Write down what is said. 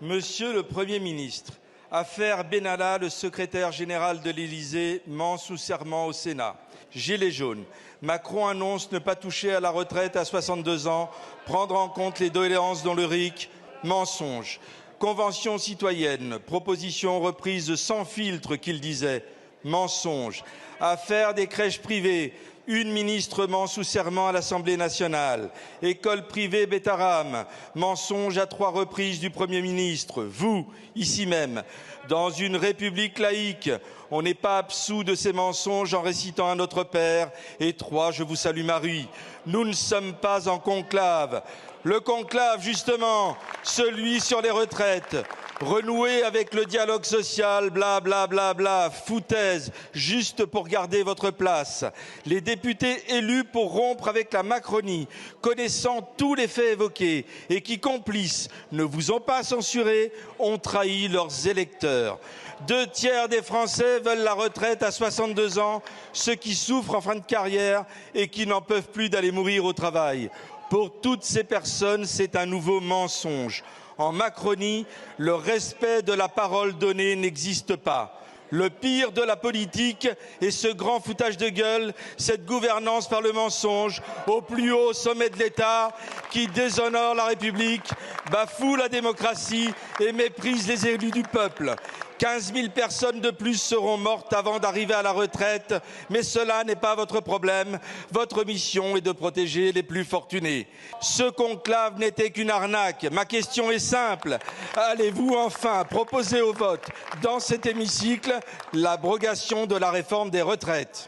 Monsieur le Premier ministre, affaire Benalla, le secrétaire général de l'Élysée ment sous serment au Sénat. Gilets jaunes. Macron annonce ne pas toucher à la retraite à 62 ans, prendre en compte les doléances dans le RIC. Mensonge. Convention citoyenne. Proposition reprise sans filtre qu'il disait. Mensonge. Affaire des crèches privées. Une ministre ment sous serment à l'Assemblée nationale. École privée Betaram. Mensonge à 3 reprises du Premier ministre. Vous, ici même. Dans une république laïque, on n'est pas absous de ces mensonges en récitant à notre Père. Et 3, je vous salue Marie. Nous ne sommes pas en conclave. Le conclave, justement, celui sur les retraites. Renouer avec le dialogue social, bla bla bla bla, foutaise, juste pour garder votre place. Les députés élus pour rompre avec la Macronie, connaissant tous les faits évoqués et qui, complices, ne vous ont pas censuré, ont trahi leurs électeurs. 2 tiers des Français veulent la retraite à 62 ans, ceux qui souffrent en fin de carrière et qui n'en peuvent plus d'aller mourir au travail. Pour toutes ces personnes, c'est un nouveau mensonge. En Macronie, le respect de la parole donnée n'existe pas. Le pire de la politique est ce grand foutage de gueule, cette gouvernance par le mensonge au plus haut sommet de l'État qui déshonore la République, bafoue la démocratie et méprise les élus du peuple. 15 000 personnes de plus seront mortes avant d'arriver à la retraite, mais cela n'est pas votre problème. Votre mission est de protéger les plus fortunés. Ce conclave n'était qu'une arnaque. Ma question est simple. Allez-vous enfin proposer au vote dans cet hémicycle l'abrogation de la réforme des retraites ?